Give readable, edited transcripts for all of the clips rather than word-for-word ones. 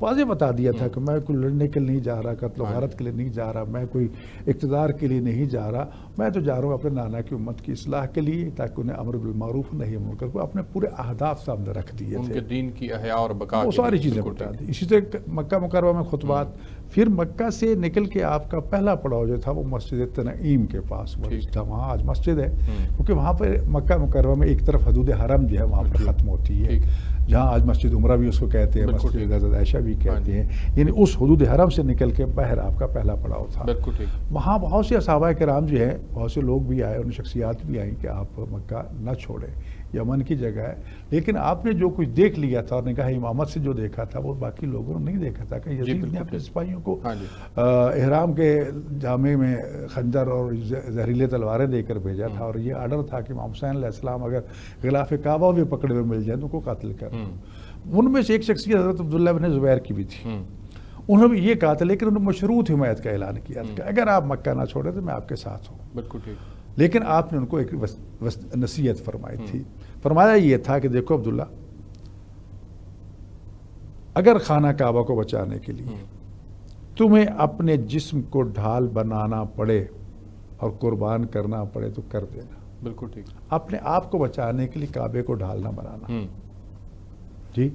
واضح بتا دیا تھا کہ میں کوئی لڑنے کے لیے نہیں جا رہا، قتل و غارت کے لیے نہیں جا رہا، میں کوئی اقتدار کے لیے نہیں جا رہا، میں تو جا رہا ہوں اپنے نانا کی امت کی اصلاح کے لیے، تاکہ انہیں امر بالمعروف نہی عن المنکر کو اپنے پورے اہداف سامنے رکھ دیے ان تھے، کے دین کی احیا اور بقا وہ کے ساری لیے۔ چیزیں بتا دی۔ اسی طرح مکہ مکرمہ میں خطبات، پھر مکہ سے نکل کے آپ کا پہلا پڑاؤ جو تھا وہ مسجد تنعیم کے پاس تھا، وہاں آج مسجد ہے، کیونکہ وہاں پہ مکہ مکرمہ میں ایک طرف حدود حرم جو ہے وہاں پر ختم ہوتی ہے، جہاں آج مسجد عمرہ بھی اس کو کہتے ہیں، مسجد حضرت عائشہ بھی کہتے ہیں، یعنی اس حدود حرم سے نکل کے باہر آپ کا پہلا پڑاؤ تھا۔ وہاں بہت سے صحابہ کرام جو ہیں، بہت سے لوگ بھی آئے، ان شخصیات بھی آئیں کہ آپ مکہ نہ چھوڑیں، یہ امن کی جگہ ہے، لیکن آپ نے جو کچھ دیکھ لیا تھا اور نگاہ امامت سے جو دیکھا تھا وہ باقی لوگوں نے نہیں دیکھا تھا، کہ یزید نے اپنے سپاہیوں کو احرام کے جامع میں خنجر اور زہریلے تلواریں دے کر بھیجا تھا، اور یہ آرڈر تھا کہ امام حسین علیہ السلام اگر غلاف کعبہ بھی پکڑے ہوئے مل جائیں تو ان کو قتل کر۔ ان میں سے ایک شخصیت حضرت عبداللہ بن زبیر کی بھی تھی، انہوں نے یہ کہا تھا، لیکن انہوں نے مشروط حمایت کا اعلان کیا تھا کہ اگر آپ مکہ نہ چھوڑیں تو میں آپ کے ساتھ ہوں۔ بالکل ٹھیک۔ لیکن آپ نے ان کو ایک نصیحت فرمائی تھی، فرمایا یہ تھا کہ دیکھو عبداللہ، اگر خانہ کعبہ کو بچانے کے لیے تمہیں اپنے جسم کو ڈھال بنانا پڑے اور قربان کرنا پڑے تو کر دینا۔ بالکل ٹھیک۔ اپنے آپ کو بچانے کے لیے کعبے کو ڈھال نہ بنانا۔ جی،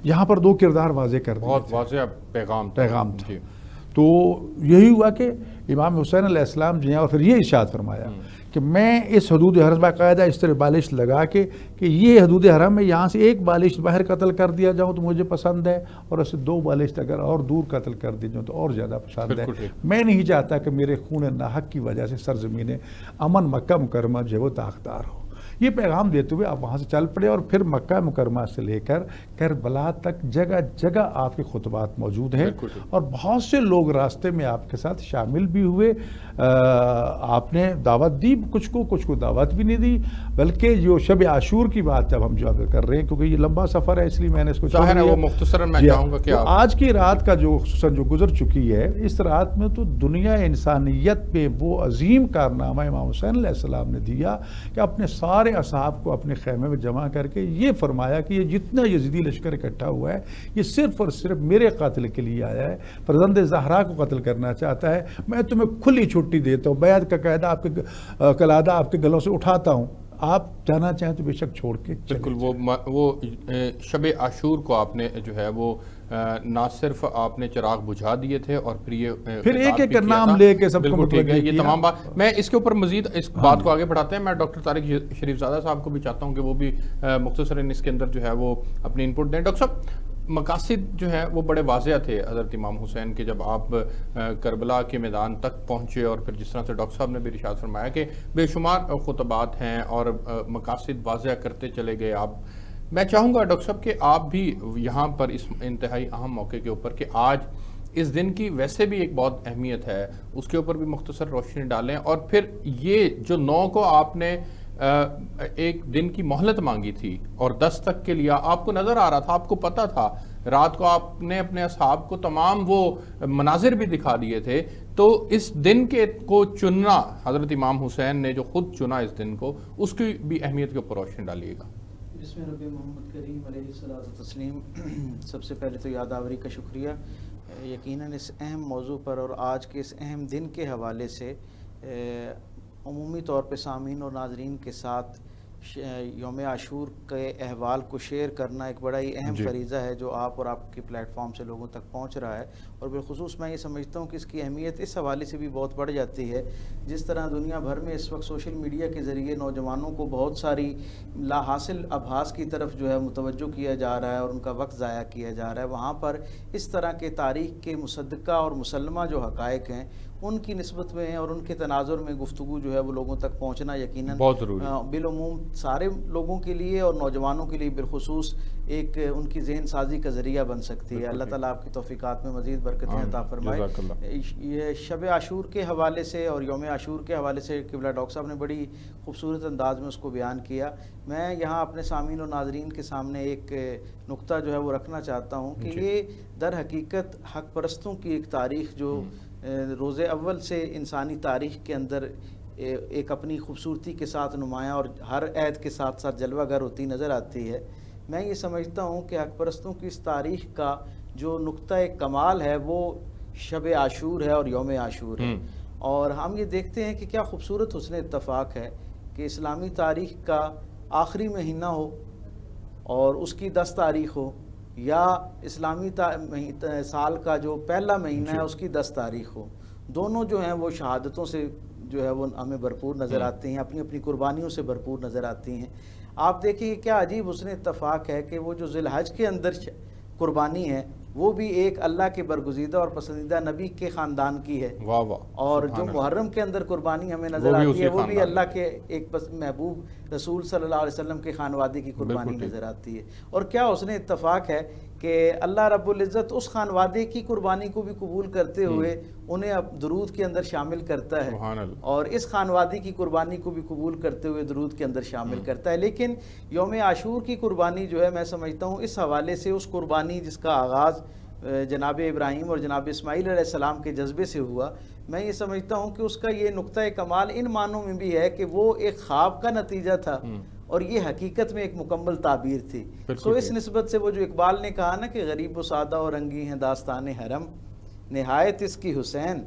یہاں پر دو کردار واضح کر دیے، بہت واضح پیغام تھا۔ تو یہی ہوا کہ امام حسین علیہ السلام جو ہیں، اور پھر یہ ارشاد فرمایا کہ میں اس حدود حرم باقاعدہ اس طرح بالش لگا کے کہ یہ حدود حرم میں یہاں سے ایک بالش باہر قتل کر دیا جاؤں تو مجھے پسند ہے، اور اسے دو بالش اگر اور دور قتل کر دی جاؤں تو اور زیادہ پسند ہے۔ میں نہیں چاہتا کہ میرے خون ناحق کی وجہ سے سرزمین امن مکہ مکرمہ جو ہے وہ داغدار ہو۔ یہ پیغام دیتے ہوئے آپ وہاں سے چل پڑے، اور پھر مکہ مکرمہ سے لے کر کربلا تک جگہ جگہ آپ کے خطبات موجود ہیں، اور بہت سے لوگ راستے میں آپ کے ساتھ شامل بھی ہوئے۔ آپ نے دعوت دی کچھ کو دعوت بھی نہیں دی، بلکہ جو شب عاشور کی بات جب ہم جو کر رہے ہیں، کیونکہ یہ لمبا سفر ہے اس لیے میں نے اس کو ظاہر ہے وہ مختصراً میں چاہوں گا کہ آج کی رات کا جو خصوصاً جو گزر چکی ہے، اس رات میں تو دنیا انسانیت پہ وہ عظیم کارنامہ امام حسین علیہ السلام نے دیا کہ اپنے سارے اصحاب کو اپنے خیمے میں جمع کر کے یہ فرمایا کہ یہ جتنا یزیدی لشکر اکٹھا ہوا ہے یہ صرف اور صرف میرے قاتل کے لیے آیا ہے، فرزند زہرا کو قتل کرنا چاہتا ہے، میں تمہیں کھلی چھٹی دیتا ہوں، بیعت کا قاعدہ آپ کے قلادہ آپ کے گلوں سے اٹھاتا ہوں، آپ جانا چاہیں تو بے شک چھوڑ کے۔ بالکل، وہ شب عاشور کو آپ نے جو ہے وہ نہ صرف آپ نے چراغ بجھا دیے تھے، اور پھر ایک ایک نام لے کے سب کو متوجہ کیا۔ یہ تمام بات میں اس کے اوپر مزید اس بات کو آگے بڑھاتے ہیں، میں ڈاکٹر طارق شریف زادہ صاحب کو بھی چاہتا ہوں کہ وہ بھی مختصراً اس کے اندر جو ہے وہ اپنی انپٹ دیں۔ ڈاکٹر صاحب، مقاصد جو ہے وہ بڑے واضح تھے حضرت امام حسین کے، جب آپ کربلا کے میدان تک پہنچے، اور پھر جس طرح سے ڈاکٹر صاحب نے بھی ارشاد فرمایا کہ بے شمار خطبات ہیں اور مقاصد واضح کرتے چلے گئے آپ۔ میں چاہوں گا ڈاکٹر صاحب کہ آپ بھی یہاں پر اس انتہائی اہم موقع کے اوپر کہ آج اس دن کی ویسے بھی ایک بہت اہمیت ہے، اس کے اوپر بھی مختصر روشنی ڈالیں، اور پھر یہ جو 9 کو آپ نے ایک دن کی مہلت مانگی تھی اور 10 تک کے لیا، آپ کو نظر آ رہا تھا، آپ کو پتا تھا، رات کو آپ نے اپنے اصحاب کو تمام وہ مناظر بھی دکھا دیے تھے، تو اس دن کے کو چننا حضرت امام حسین نے جو خود چنا اس دن کو، اس کی بھی اہمیت کے اوپر روشنی ڈالیے گا۔ بسم رب محمد کریم علیہ الصلوۃ والتسلیم۔ سب سے پہلے تو یاد آوری کا شکریہ، یقیناً اس اہم موضوع پر اور آج کے اس اہم دن کے حوالے سے عمومی طور پہ سامعین اور ناظرین کے ساتھ یوم عاشور کے احوال کو شیئر کرنا ایک بڑا ہی اہم فریضہ ہے جو آپ اور آپ کے پلیٹ فارم سے لوگوں تک پہنچ رہا ہے، اور بالخصوص میں یہ سمجھتا ہوں کہ اس کی اہمیت اس حوالے سے بھی بہت بڑھ جاتی ہے، جس طرح دنیا بھر میں اس وقت سوشل میڈیا کے ذریعے نوجوانوں کو بہت ساری لا حاصل ابحاث کی طرف جو ہے متوجہ کیا جا رہا ہے اور ان کا وقت ضائع کیا جا رہا ہے، وہاں پر اس طرح کے تاریخ کے مصدقہ اور مسلمہ جو حقائق ہیں ان کی نسبت میں اور ان کے تناظر میں گفتگو جو ہے وہ لوگوں تک پہنچنا یقیناً بہت ضروری ہے، بالعموم سارے لوگوں کے لیے اور نوجوانوں کے لیے بالخصوص ایک ان کی ذہن سازی کا ذریعہ بن سکتی ہے۔ اللہ تعالیٰ آپ کی توفیقات میں مزید برکتیں عطا فرمائے۔ یہ شب عاشور کے حوالے سے اور یوم عاشور کے حوالے سے قبلہ ڈاکٹر صاحب نے بڑی خوبصورت انداز میں اس کو بیان کیا۔ میں یہاں اپنے سامعین اور ناظرین کے سامنے ایک نقطہ جو ہے وہ رکھنا چاہتا ہوں کہ یہ در حقیقت حق پرستوں کی ایک تاریخ جو روز اول سے انسانی تاریخ کے اندر ایک اپنی خوبصورتی کے ساتھ نمایاں اور ہر عید کے ساتھ ساتھ جلوہ گر ہوتی نظر آتی ہے۔ میں یہ سمجھتا ہوں کہ حق پرستوں کی اس تاریخ کا جو نقطہ کمال ہے وہ شب عاشور ہے اور یوم عاشور ہے. اور ہم یہ دیکھتے ہیں کہ کیا خوبصورت حسن اتفاق ہے کہ اسلامی تاریخ کا آخری مہینہ ہو اور اس کی 10 تاریخ ہو، یا اسلامی سال کا جو پہلا مہینہ ہے اس کی 10 تاریخ ہو. دونوں جو ہیں وہ شہادتوں سے جو ہے وہ ہمیں بھرپور نظر آتے ہیں، اپنی اپنی قربانیوں سے بھرپور نظر آتی ہیں. آپ دیکھیں کیا عجیب حسن اتفاق ہے کہ وہ جو ذی الحج کے اندر قربانی ہے وہ بھی ایک اللہ کے برگزیدہ اور پسندیدہ نبی کے خاندان کی ہے. واہ واہ. اور جو محرم کے اندر قربانی ہمیں نظر آتی ہے وہ بھی اللہ کے ایک محبوب رسول صلی اللہ علیہ وسلم کے خانوادے کی قربانی نظر آتی ہے. اور کیا حسن اتفاق ہے کہ اللہ رب العزت اس خانوادے کی قربانی کو بھی قبول کرتے ہوئے انہیں اب درود کے اندر شامل کرتا ہے، اور اس خانوادے کی قربانی کو بھی قبول کرتے ہوئے درود کے اندر شامل کرتا ہے. لیکن یوم عاشور کی قربانی جو ہے میں سمجھتا ہوں اس حوالے سے اس قربانی جس کا آغاز جناب ابراہیم اور جناب اسماعیل علیہ السلام کے جذبے سے ہوا، میں یہ سمجھتا ہوں کہ اس کا یہ نقطہ کمال ان معنوں میں بھی ہے کہ وہ ایک خواب کا نتیجہ تھا اور یہ حقیقت میں ایک مکمل تعبیر تھی. تو اس نسبت سے وہ جو اقبال نے کہا نا کہ غریب و سادہ اور رنگی ہیں داستان حرم، نہایت اس کی حسین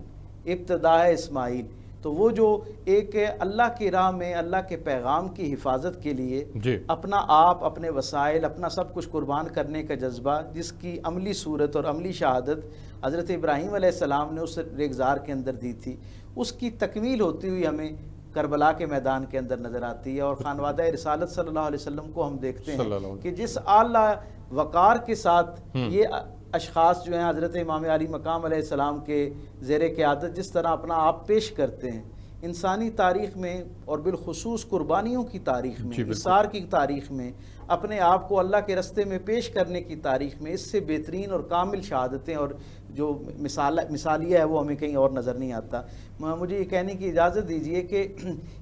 ابتدا ہے اسماعیل. تو وہ جو ایک اللہ کی راہ میں اللہ کے پیغام کی حفاظت کے لیے اپنا آپ، اپنے وسائل، اپنا سب کچھ قربان کرنے کا جذبہ، جس کی عملی صورت اور عملی شہادت حضرت ابراہیم علیہ السلام نے اس ریگزار کے اندر دی تھی، اس کی تکمیل ہوتی ہوئی ہمیں کربلا کے میدان کے اندر نظر آتی ہے. اور خانوادہ رسالت صلی اللہ علیہ وسلم کو ہم دیکھتے ہیں کہ جس اعلیٰ وقار کے ساتھ یہ اشخاص جو ہیں حضرت امام علی مقام علیہ السلام کے زیر قیادت جس طرح اپنا آپ پیش کرتے ہیں انسانی تاریخ میں، اور بالخصوص قربانیوں کی تاریخ میں، اثار کی تاریخ میں، اپنے آپ کو اللہ کے رستے میں پیش کرنے کی تاریخ میں، اس سے بہترین اور کامل شہادتیں اور جو مثالیہ ہے وہ ہمیں کہیں اور نظر نہیں آتا. مجھے یہ کہنے کی اجازت دیجئے کہ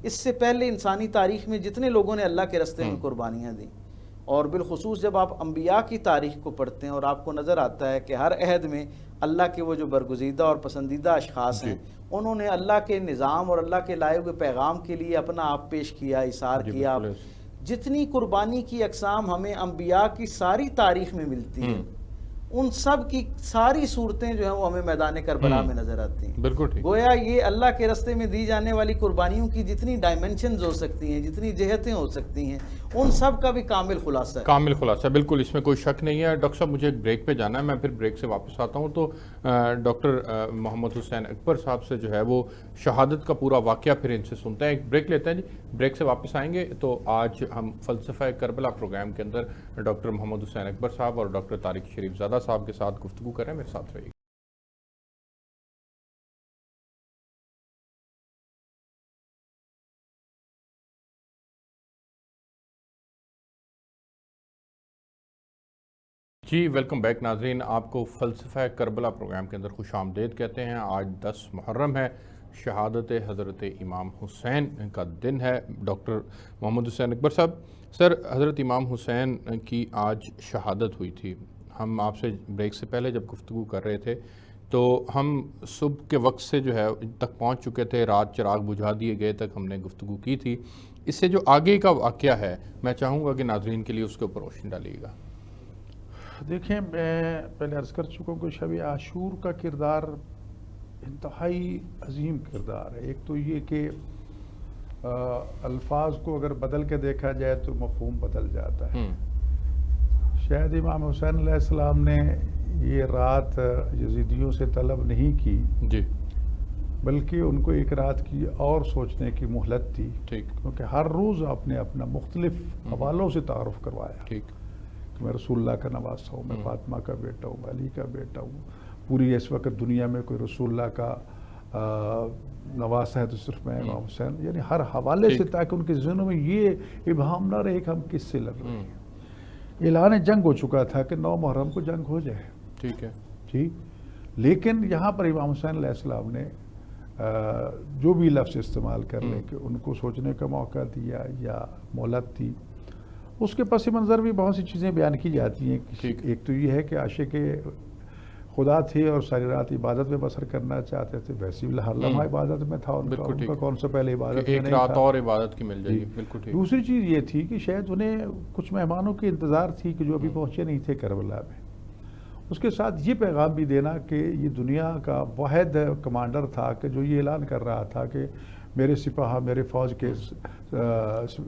اس سے پہلے انسانی تاریخ میں جتنے لوگوں نے اللہ کے رستے میں قربانیاں دیں، اور بالخصوص جب آپ انبیاء کی تاریخ کو پڑھتے ہیں اور آپ کو نظر آتا ہے کہ ہر عہد میں اللہ کے وہ جو برگزیدہ اور پسندیدہ اشخاص ہیں انہوں نے اللہ کے نظام اور اللہ کے لائے ہوئے پیغام کے لیے اپنا آپ پیش کیا، اثار کیا. جتنی قربانی کی اقسام ہمیں انبیاء کی ساری تاریخ میں ملتی ہیں ان سب کی ساری صورتیں جو ہیں وہ ہمیں میدان کربلا میں نظر آتی ہیں. بالکل ٹھیک. گویا یہ اللہ کے رستے میں دی جانے والی قربانیوں کی جتنی ڈائمنشنز ہو سکتی ہیں، جتنی جہتیں ہو سکتی ہیں، ان سب کا بھی کامل خلاصہ ہے. کامل خلاصہ ہے، بالکل، اس میں کوئی شک نہیں ہے. ڈاکٹر صاحب مجھے ایک بریک پہ جانا ہے، میں پھر بریک سے واپس آتا ہوں. تو ڈاکٹر محمد حسین اکبر صاحب سے جو ہے وہ شہادت کا پورا واقعہ پھر ان سے سنتے ہیں. ایک بریک لیتے ہیں جی، بریک سے واپس آئیں گے. تو آج ہم فلسفہ کربلا پروگرام کے اندر ڈاکٹر محمد حسین اکبر صاحب اور ڈاکٹر طارق شریف زادہ صاحب کے ساتھ گفتگو کریں. میرے ساتھ رہیے. جی ویلکم بیک ناظرین، آپ کو فلسفہ کربلا پروگرام کے اندر خوش آمدید کہتے ہیں. آج 10 محرم ہے، شہادت حضرت امام حسین کا دن ہے. ڈاکٹر محمد حسین اکبر صاحب، سر حضرت امام حسین کی آج شہادت ہوئی تھی. ہم آپ سے بریک سے پہلے جب گفتگو کر رہے تھے تو ہم صبح کے وقت سے جو ہے تک پہنچ چکے تھے، رات چراغ بجھا دیے گئے تک ہم نے گفتگو کی تھی. اس سے جو آگے کا واقعہ ہے میں چاہوں گا کہ ناظرین کے لیے اس کے اوپر روشنی ڈالیے گا. دیکھیں، میں پہلے عرض کر چکا ہوں کہ شب عاشور کا کردار انتہائی عظیم کردار ہے. ایک تو یہ کہ الفاظ کو اگر بدل کے دیکھا جائے تو مفہوم بدل جاتا ہے. شاید امام حسین علیہ السلام نے یہ رات یزیدیوں سے طلب نہیں کی جی، بلکہ ان کو ایک رات کی اور سوچنے کی مہلت تھی، کیونکہ ہر روز آپ نے اپنا مختلف حوالوں سے تعارف کروایا. ٹھیک، میں رسول اللہ کا نواسا ہوں، میں فاطمہ کا بیٹا ہوں، علی کا بیٹا ہوں. پوری اس وقت دنیا میں کوئی رسول اللہ کا نواسا ہے تو صرف میں امام حسین، یعنی ہر حوالے سے، تاکہ ان کے ذہنوں میں یہ ابہام نہ رہے کہ ہم کس سے لڑ رہے ہیں. اعلان جنگ ہو چکا تھا کہ 9 محرم کو جنگ ہو جائے. ٹھیک ہے جی. لیکن یہاں پر امام حسین علیہ السلام نے جو بھی لفظ استعمال کر لیں کہ ان کو سوچنے کا موقع دیا یا مہلت دی. اس کے پس منظر بھی بہت سی چیزیں بیان کی جاتی ہیں. ایک تو یہ ہے کہ عاشق خدا تھے اور ساری رات عبادت میں بسر کرنا چاہتے تھے، ویسے بھی ہر لمحہ عبادت میں تھا ان کا کون سا پہلے عبادت میں ایک نہیں رات تھا۔ اور عبادت کی مل جائے گی، بالکل ٹھیک۔ دوسری چیز یہ تھی کہ شاید انہیں کچھ مہمانوں کی انتظار تھی کہ جو ابھی پہنچے نہیں تھے کربلا میں، اس کے ساتھ یہ پیغام بھی دینا کہ یہ دنیا کا واحد کمانڈر تھا کہ جو یہ اعلان کر رہا تھا کہ میرے سپاہ میرے فوج کے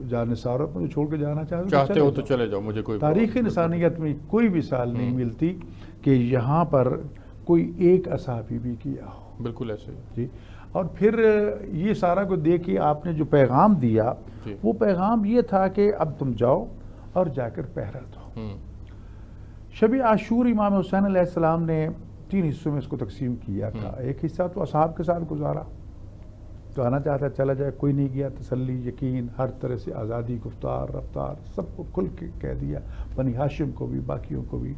جانثاروں کو چھوڑ کے جانا چاہتے ہو تو چلے جاؤ، مجھے کوئی تاریخ انسانیت میں کوئی مثال نہیں ملتی کہ یہاں پر کوئی ایک اصحابی بھی کیا ہو۔ بالکل ایسے جی، اور پھر یہ سارا کو دیکھ کے آپ نے جو پیغام دیا وہ پیغام یہ تھا کہ اب تم جاؤ اور جا کر پہرا دو۔ شب عاشور امام حسین علیہ السلام نے 3 حصوں میں اس کو تقسیم کیا تھا۔ ایک حصہ تو اصحاب کے ساتھ گزارا، تو آنا چاہتا چلا جائے، کوئی نہیں گیا، تسلی یقین ہر طرح سے آزادی گفتار رفتار سب کو کھل کے کہہ دیا، بنی ہاشم کو بھی باقیوں کو بھی۔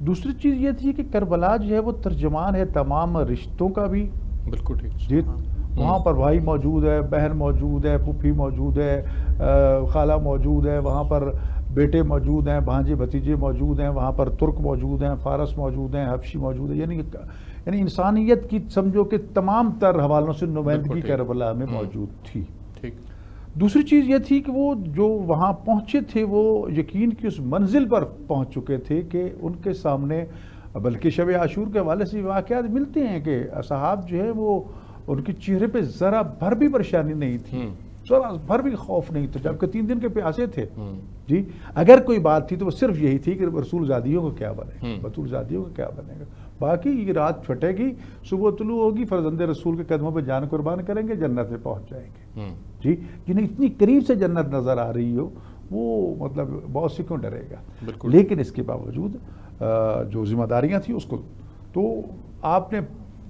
دوسری چیز یہ تھی کہ کربلا جو ہے وہ ترجمان ہے تمام رشتوں کا بھی، بالکل ٹھیک جی، وہاں پر بھائی موجود ہے، بہن موجود ہے، پھوپھی موجود ہے، خالہ موجود ہے، وہاں پر بیٹے موجود ہیں، بھانجے بھتیجے موجود ہیں، وہاں پر ترک موجود ہیں، فارس موجود ہیں، حبشی موجود ہیں، یعنی انسانیت کی سمجھو کہ تمام تر حوالوں سے نمائندگی کربلا میں موجود تھی۔ ٹھیک۔ دوسری چیز یہ تھی کہ وہ جو وہاں پہنچے تھے وہ یقین کی اس منزل پر پہنچ چکے تھے کہ ان کے سامنے، بلکہ شب عاشور کے حوالے سے واقعات ملتے ہیں کہ اصحاب جو ہے وہ ان کے چہرے پہ ذرا بھر بھی پریشانی نہیں تھی، ذرا بھر بھی خوف نہیں تھا، جبکہ 3 دن کے پیاسے تھے۔ جی، اگر کوئی بات تھی تو وہ صرف یہی تھی کہ رسول زادیوں کو کیا بنے گا، بطول زادیوں کو کیا بنے گا، باقی یہ رات چھٹے گی، صبح طلوع ہوگی، فرزند رسول کے قدموں پہ جان قربان کریں گے، جنت میں پہنچ جائیں گے۔ جی، جنہیں اتنی قریب سے جنت نظر آ رہی ہو وہ مطلب بہت سے کیوں ڈرے گا، لیکن اس کے باوجود جو ذمہ داریاں تھیں اس کو تو آپ نے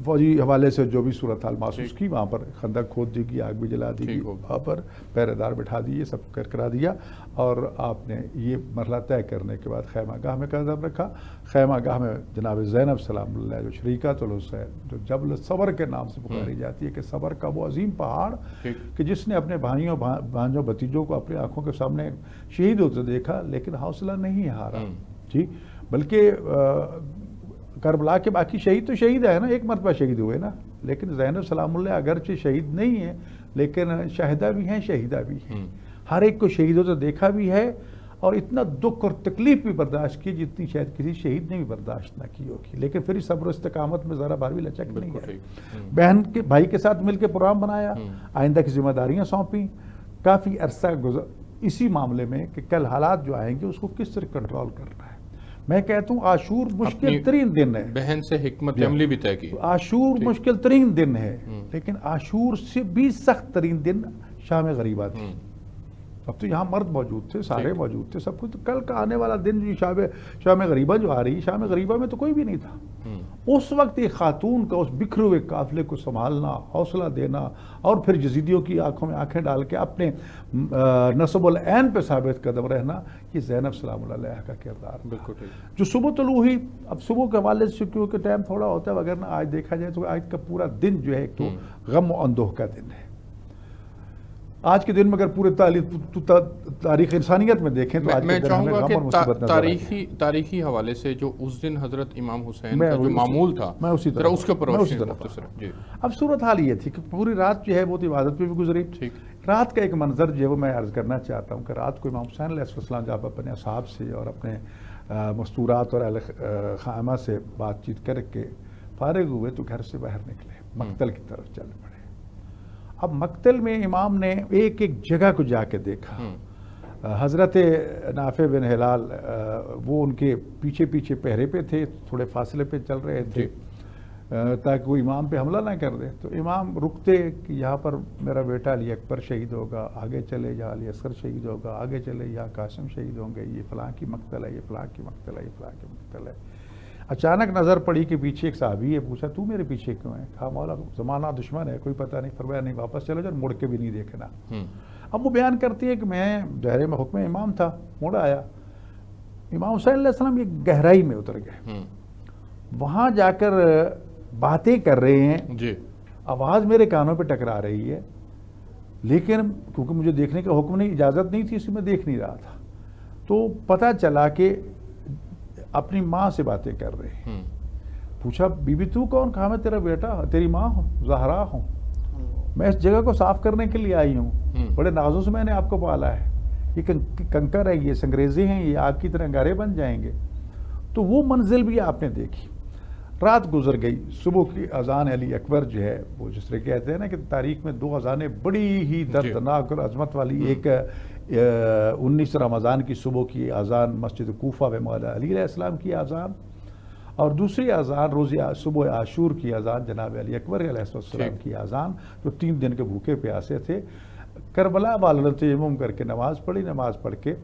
فوجی حوالے سے جو بھی صورتحال محسوس کی، وہاں پر خندق کھود دی گئی، آگ بھی جلا دی گئی، وہاں پر پہرے دار بٹھا دیے، سب کرا دیا، اور آپ نے یہ مرحلہ طے کرنے کے بعد خیمہ گاہ میں قدم رکھا۔ خیمہ گاہ میں جناب زینب سلام اللہ جو شریکۃ الحسین، جو جبل صبر کے نام سے پکاری جاتی ہے کہ صبر کا وہ عظیم پہاڑ کہ جس نے اپنے بھائیوں بھانجوں بھتیجوں کو اپنی آنکھوں کے سامنے شہید ہوتے دیکھا لیکن حوصلہ نہیں ہارا، جی، بلکہ کربلا کے باقی شہید تو شہید ہے نا، ایک مرتبہ شہید ہوئے نا، لیکن زینب سلام اللہ اگرچہ شہید نہیں ہے لیکن شاہدہ بھی ہیں، شہیدہ بھی ہیں، ہر ایک کو شہید ہوتا دیکھا بھی ہے، اور اتنا دکھ اور تکلیف بھی برداشت کی جتنی شاید کسی شہید نے بھی برداشت نہ کی ہوگی، لیکن پھر صبر و استقامت میں ذرا بھر بھی لچک نہیں ہے۔ بہن کے بھائی کے ساتھ مل کے پروگرام بنایا، آئندہ کی ذمہ داریاں سونپیں، کافی عرصہ اسی معاملے میں کہ کل حالات جو آئیں گے اس کو کس طرح کنٹرول کرنا ہے۔ میں کہتا ہوں عاشور مشکل ترین دن ہے، بہن سے حکمت عملی بھی طے کی، عاشور مشکل ترین دن ہے، لیکن عاشور سے بھی سخت ترین دن شام غریبہ تھی۔ اب تو یہاں مرد موجود تھے، سارے موجود تھے، سب کچھ، تو کل کا آنے والا دن شام غریبہ جو آ رہی، شام غریبہ میں تو کوئی بھی نہیں تھا۔ اس وقت ایک خاتون کا اس بکھرے ہوئے قافلے کو سنبھالنا، حوصلہ دینا، اور پھر یزیدیوں کی آنکھوں میں آنکھیں ڈال کے اپنے نصب العین پہ ثابت قدم رہنا، یہ زینب سلام اللہ علیہ کا کردار تھا۔ جو صبح طلوع ہوئی، اب صبح کے حوالے سے کیونکہ ٹائم تھوڑا ہوتا ہے، وگرنہ آج دیکھا جائے تو آج کا پورا دن جو ہے ایک تو غم و اندوہ کا دن ہے۔ آج کے دن میں اگر پورے تاریخ انسانیت میں دیکھیں تو آج میں کے دن چاہوں ہمیں گا غم اور مصیبت کہ نظر آئی ہے۔ تاریخی حوالے سے جو اس دن حضرت امام حسین کا جو معمول تھا، میں اسی ذرا اس کے اوپر روشنی طرح مختصر۔ جی، اب صورتحال یہ تھی کہ پوری رات جو ہے وہ عبادت پہ بھی گزری۔ رات کا ایک منظر جو ہے وہ میں عرض کرنا چاہتا ہوں کہ رات کو امام حسین علیہ السلام جب اپنے اصحاب سے اور اپنے مستورات اور اہل خیمہ سے بات چیت کر کے فارغ ہوئے تو گھر سے باہر نکلے، مقتل کی طرف چل پڑے۔ اب مقتل میں امام نے ایک ایک جگہ کو جا کے دیکھا۔ حضرت نافع بن ہلال وہ ان کے پیچھے پیچھے پہرے پہ تھے، تھوڑے فاصلے پہ چل رہے تھے تاکہ وہ امام پہ حملہ نہ کر دے، تو امام رکتے کہ یہاں پر میرا بیٹا علی اکبر شہید ہوگا، آگے چلے یہاں علی اصغر شہید ہوگا، آگے چلے یہاں قاسم شہید ہوں گے، یہ فلاں کی مقتل ہے، یہ فلاں کی مقتل ہے، یہ فلاں کی مقتل ہے۔ اچانک نظر پڑی کہ پیچھے ایک صحابی ہے، پوچھا تو میرے پیچھے کیوں ہے؟ کہا مولا زمانہ دشمن ہے، کوئی پتہ نہیں، فرمایا نہیں واپس چلو جاؤ، مڑ کے بھی نہیں دیکھنا۔ اب وہ بیان کرتی ہے کہ میں دائرے میں حکم امام تھا، مڑ آیا۔ امام حسین علیہ السلام ایک گہرائی میں اتر گئے، وہاں جا کر باتیں کر رہے ہیں، جی، آواز میرے کانوں پہ ٹکرا رہی ہے، لیکن کیونکہ مجھے دیکھنے کا حکم نہیں، اجازت نہیں تھی، اس میں دیکھ نہیں رہا تھا، تو پتہ چلا کہ اپنی ماں سے باتیں کر رہے ہیں۔ پوچھا بیوی تو کون؟ کہا میں تیرا بیٹا تیری ماں ہوں، زہرا ہوں، میں اس جگہ کو صاف کرنے کے لیے آئی ہوں، بڑے نازوں سے میں نے آپ کو پالا ہے، یہ کنکر ہے، یہ سنگریزے ہیں، یہ آپ کی طرح انگارے بن جائیں گے۔ تو وہ منزل بھی آپ نے دیکھی۔ رات گزر گئی، صبح کی اذان علی اکبر جو ہے وہ جس طرح کہتے ہیں نا کہ تاریخ میں 2 اذانیں بڑی ہی دردناک اور عظمت والی، ایک 19 رمضان کی صبح کی اذان مسجد کوفہ میں مولا علی علیہ السلام کی اذان، اور دوسری اذان روز صبح عاشور کی اذان جناب علی اکبر علیہ السلام کی اذان، جو 3 دن کے بھوکے پیاسے تھے۔ کربلا والوں نے تیمم کر کے نماز پڑھی، نماز پڑھ کے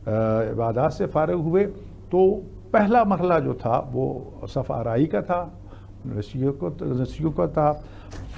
عبادات سے فارغ ہوئے تو پہلا مرحلہ جو تھا وہ صف آرائی کا تھا، نسیوں کا تھا۔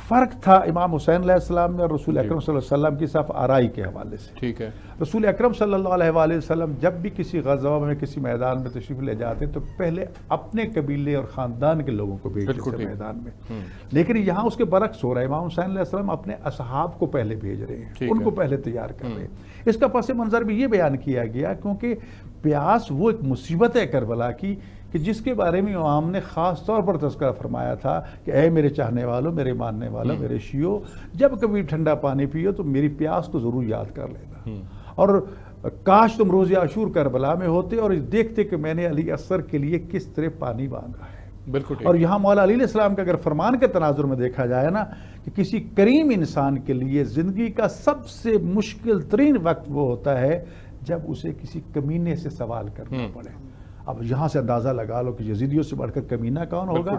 فرق تھا امام حسین علیہ السلام میں اور رسول اکرم صلی اللہ علیہ وسلم کی صف آرائی کے حوالے سے۔ ٹھیک ہے، رسول اکرم صلی اللہ علیہ وآلہ وسلم جب بھی کسی غزوہ میں کسی میدان میں تشریف لے جاتے تو پہلے اپنے قبیلے اور خاندان کے لوگوں کو بھیجتے تھے میدان میں، لیکن یہاں اس کے برعکس ہو رہا ہے، امام حسین علیہ السلام اپنے اصحاب کو پہلے بھیج رہے ہیں، ان کو پہلے تیار کر رہے ہیں۔ اس کا پس منظر بھی یہ بیان کیا گیا کیونکہ پیاس وہ ایک مصیبت ہے کربلا کی کہ جس کے بارے میں امام نے خاص طور پر تذکرہ فرمایا تھا کہ اے میرے چاہنے والوں، میرے ماننے والوں، میرے شیعوں، جب کبھی ٹھنڈا پانی پیو تو میری پیاس کو ضرور یاد کر لینا، اور کاش تم روز عاشور کربلا میں ہوتے اور دیکھتے کہ میں نے علی اصغر کے لیے کس طرح پانی مانگا ہے۔ بالکل۔ اور یہاں مولا علی علیہ السلام کا اگر فرمان کے تناظر میں دیکھا جائے نا کہ کسی کریم انسان کے لیے زندگی کا سب سے مشکل ترین وقت وہ ہوتا ہے جب اسے کسی کمینے سے سوال کرنا پڑے۔ اب یہاں سے اندازہ لگا لو کہ یزیدیوں سے بڑھ کر کمینہ کون ہوگا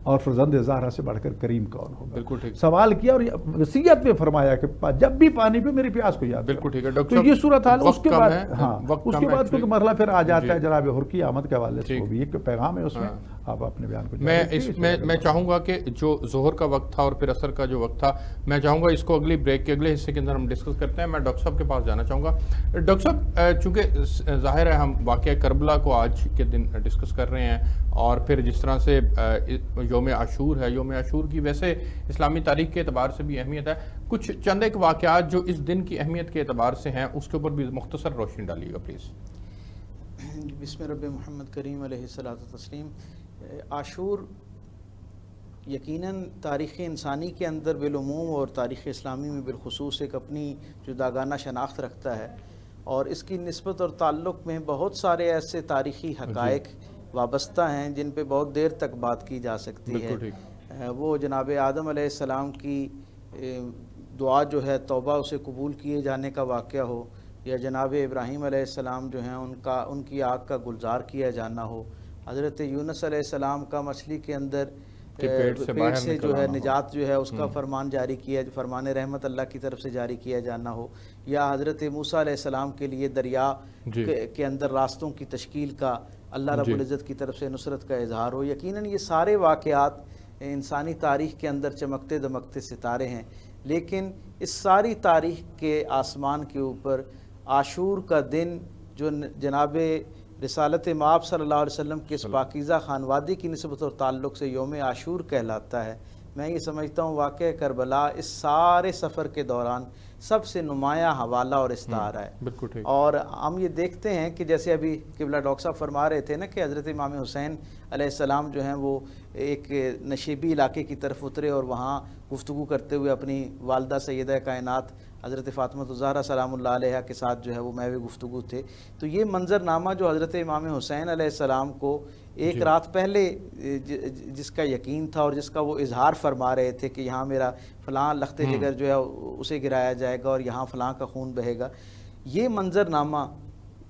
اور فرزند زہرا سے بڑھ کر کریم کون ہوگا۔ بالکل ٹھیک، سوال کیا اور وصیت میں فرمایا کہ جب بھی پانی پہ میری پیاس کو یاد۔ بالکل ٹھیک ہے تو یہ صورتحال اس کے بعد اس کے بعد کیونکہ مرحلہ پھر آ جاتا ہے جناب حر کی آمد کے حوالے سے، وہ بھی ایک پیغام ہے اس میں، آپ اپنے بیان کو میں چاہوں گا کہ جو ظہر کا وقت تھا اور پھر عصر کا جو وقت تھا، میں چاہوں گا اس کو اگلی بریک کے اگلے حصے کے اندر ہم ڈسکس کرتے ہیں۔ میں ڈاکٹر صاحب کے پاس جانا چاہوں گا۔ ڈاکٹر صاحب، چونکہ ظاہر ہے ہم واقعہ کربلا کو آج کے دن ڈسکس کر رہے ہیں، اور پھر جس طرح سے یوم عاشور ہے، یوم عاشور کی ویسے اسلامی تاریخ کے اعتبار سے بھی اہمیت ہے، کچھ چند ایک واقعات جو اس دن کی اہمیت کے اعتبار سے ہیں اس کے اوپر بھی مختصر روشنی ڈالیے گا پلیز۔ بسم رب محمد کریم علیہ الصلوۃ والتسلیم۔ عاشور یقیناً تاریخ انسانی کے اندر بالعموم اور تاریخ اسلامی میں بالخصوص ایک اپنی جداگانہ شناخت رکھتا ہے، اور اس کی نسبت اور تعلق میں بہت سارے ایسے تاریخی حقائق وابستہ ہیں جن پہ بہت دیر تک بات کی جا سکتی ہے۔ وہ جناب آدم علیہ السلام کی دعا جو ہے توبہ اسے قبول کیے جانے کا واقعہ ہو، یا جناب ابراہیم علیہ السلام جو ہیں ان کی آگ کا گلزار کیا جانا ہو، حضرت یونس علیہ السلام کا مچھلی کے اندر پیٹ سے جو ہے نجات جو ہے اس کا فرمان جاری کیا، فرمان رحمت اللہ کی طرف سے جاری کیا جانا ہو، یا حضرت موسیٰ علیہ السلام کے لیے دریا کے اندر راستوں کی تشکیل کا اللہ رب العزت کی طرف سے نصرت کا اظہار ہو۔ یقیناً یہ سارے واقعات انسانی تاریخ کے اندر چمکتے دمکتے ستارے ہیں، لیکن اس ساری تاریخ کے آسمان کے اوپر عاشور کا دن جو جناب رسالت مآب صلی اللہ علیہ وسلم کے اس پاکیزہ خانوادی کی نسبت اور تعلق سے یوم عاشور کہلاتا ہے، میں یہ سمجھتا ہوں واقعہ کربلا اس سارے سفر کے دوران سب سے نمایاں حوالہ اور استعارہ ہے۔ اور ہم یہ دیکھتے ہیں کہ جیسے ابھی قبلہ ڈاکٹر صاحب فرما رہے تھے نا کہ حضرت امام حسین علیہ السلام جو ہیں وہ ایک نشیبی علاقے کی طرف اترے اور وہاں گفتگو کرتے ہوئے اپنی والدہ سیدہ کائنات حضرت فاطمہ الزہرا سلام اللہ علیہ کے ساتھ جو ہے وہ محو گفتگو تھے۔ تو یہ منظرنامہ جو حضرت امام حسین علیہ السلام کو ایک رات پہلے جس کا یقین تھا اور جس کا وہ اظہار فرما رہے تھے کہ یہاں میرا فلاں لخت جگر جو ہے اسے گرایا جائے گا اور یہاں فلاں کا خون بہے گا، یہ منظرنامہ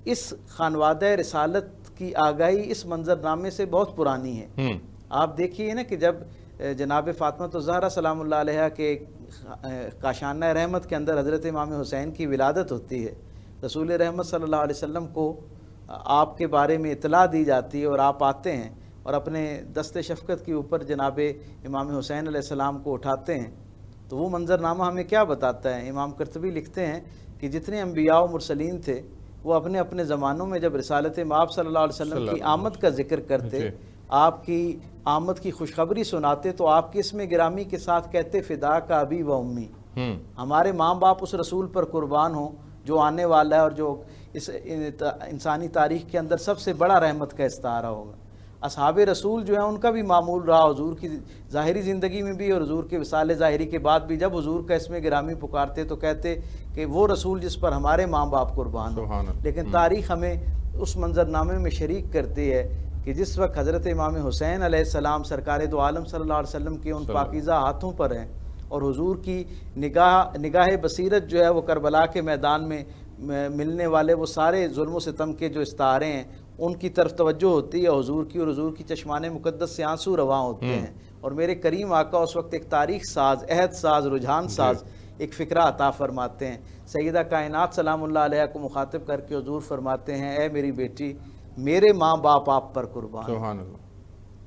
اس خانوادہ رسالت کی آگاہی اس منظرنامے سے بہت پرانی ہے۔ آپ دیکھیے نا کہ جب جناب فاطمہ الزہرا سلام اللہ علیہ کے کاشانہ رحمت کے اندر حضرت امام حسین کی ولادت ہوتی ہے، رسول رحمت صلی اللہ علیہ وسلم کو آپ کے بارے میں اطلاع دی جاتی ہے اور آپ آتے ہیں اور اپنے دست شفقت کے اوپر جناب امام حسین علیہ السلام کو اٹھاتے ہیں، تو وہ منظرنامہ ہمیں کیا بتاتا ہے؟ امام قرطبی لکھتے ہیں کہ جتنے انبیاء و مرسلین تھے وہ اپنے اپنے زمانوں میں جب رسالت مآب صلی اللہ علیہ وسلم کی آمد کا ذکر کرتے، آپ کی آمد کی خوشخبری سناتے، تو آپ کی اسم گرامی کے ساتھ کہتے فدا کا ابی و امی، ہمارے ماں باپ اس رسول پر قربان ہوں جو آنے والا ہے اور جو اس انسانی تاریخ کے اندر سب سے بڑا رحمت کا استعارہ ہوگا۔ اصحاب رسول جو ہیں ان کا بھی معمول رہا حضور کی ظاہری زندگی میں بھی اور حضور کے وصال ظاہری کے بعد بھی، جب حضور کا اسم گرامی پکارتے تو کہتے کہ وہ رسول جس پر ہمارے ماں باپ قربان ہو. لیکن تاریخ ہمیں اس منظرنامے میں شریک کرتی ہے کہ جس وقت حضرت امام حسین علیہ السلام سرکار دو عالم صلی اللہ علیہ وسلم کے ان پاکیزہ ہاتھوں پر ہیں اور حضور کی نگاہ بصیرت جو ہے وہ کربلا کے میدان میں ملنے والے وہ سارے ظلم و ستم کے جو استعارے ہیں ان کی طرف توجہ ہوتی ہے حضور کی، اور حضور کی چشمان مقدس سے آنسو رواں ہوتے ہیں، اور میرے کریم آقا اس وقت ایک تاریخ ساز، عہد ساز، رجحان ساز ایک فکرہ عطا فرماتے ہیں. سیدہ کائنات سلام اللہ علیہ کو مخاطب کر کے حضور فرماتے ہیں اے میری بیٹی میرے ماں باپ آپ پر قربان. سبحان اللہ.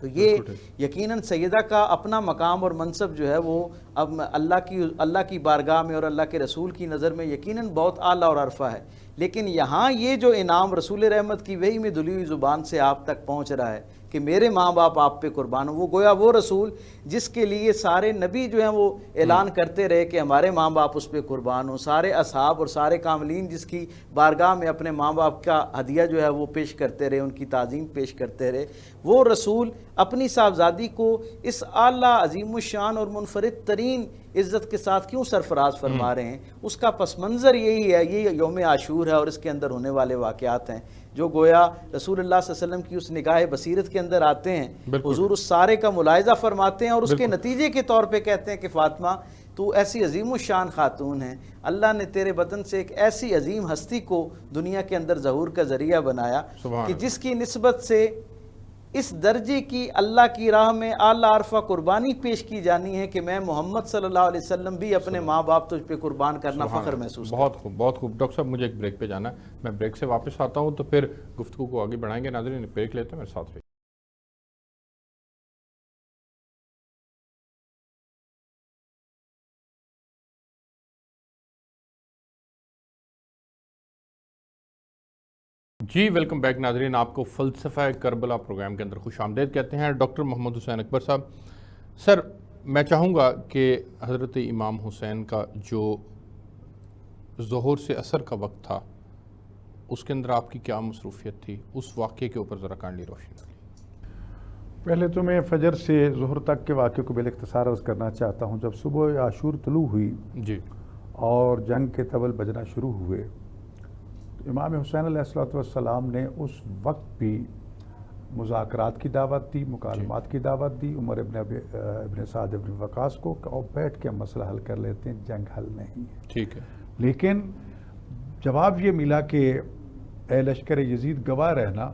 تو یہ یقیناً سیدہ کا اپنا مقام اور منصب جو ہے وہ اب اللہ کی بارگاہ میں اور اللہ کے رسول کی نظر میں یقیناً بہت اعلیٰ اور عرفہ ہے. لیکن یہاں یہ جو انعام رسول رحمت کی وحی میں دھلی ہوئی زبان سے آپ تک پہنچ رہا ہے کہ میرے ماں باپ آپ پہ قربان ہوں، وہ گویا وہ رسول جس کے لیے سارے نبی جو ہیں وہ اعلان کرتے رہے کہ ہمارے ماں باپ اس پہ قربان ہوں، سارے اصحاب اور سارے کاملین جس کی بارگاہ میں اپنے ماں باپ کا ہدیہ جو ہے وہ پیش کرتے رہے، ان کی تعظیم پیش کرتے رہے، وہ رسول اپنی صاحبزادی کو اس اعلیٰ عظیم الشان اور منفرد ترین عزت کے ساتھ کیوں سرفراز فرما رہے ہیں؟ اس کا پس منظر یہی ہے، یہ یوم عاشور ہے اور اس کے اندر ہونے والے واقعات ہیں جو گویا رسول اللہ صلی اللہ علیہ وسلم کی اس نگاہ بصیرت کے اندر آتے ہیں. حضور اس سارے کا ملاحظہ فرماتے ہیں اور اس کے نتیجے کے طور پہ کہتے ہیں کہ فاطمہ تو ایسی عظیم الشان خاتون ہے، اللہ نے تیرے بطن سے ایک ایسی عظیم ہستی کو دنیا کے اندر ظہور کا ذریعہ بنایا کہ جس کی نسبت سے اس درجے کی اللہ کی راہ میں اعلیٰ عرفہ قربانی پیش کی جانی ہے کہ میں محمد صلی اللہ علیہ وسلم بھی اپنے ماں باپ تجھ پہ قربان کرنا فخر محسوس کرتا ہوں. بہت خوب، بہت خوب. ڈاکٹر صاحب مجھے ایک بریک پہ جانا ہے، میں بریک سے واپس آتا ہوں تو پھر گفتگو کو آگے بڑھائیں گے. ناظرین بریک لیتے ہیں، میرے ساتھ رہیے. جی ویلکم بیک ناظرین، آپ کو فلسفہ کربلا پروگرام کے اندر خوش آمدید کہتے ہیں. ڈاکٹر محمد حسین اکبر صاحب، سر میں چاہوں گا کہ حضرت امام حسین کا جو ظہور سے عصر کا وقت تھا اس کے اندر آپ کی کیا مصروفیت تھی، اس واقعے کے اوپر ذرا کانڈلی روشنی ڈالیے. پہلے تو میں فجر سے ظہر تک کے واقعے کو باختصار عرض کرنا چاہتا ہوں. جب صبح عاشور طلوع ہوئی جی اور جنگ کے طبل بجنا شروع ہوئے، امام حسین علیہ السلام نے اس وقت بھی مذاکرات کی دعوت دی، مکالمات کی دعوت دی عمر ابن سعد ابن وقاص کو کہ اور بیٹھ کے مسئلہ حل کر لیتے ہیں، جنگ حل نہیں ہے. ٹھیک ہے. لیکن جواب یہ ملا کہ اے لشکر یزید گواہ رہنا،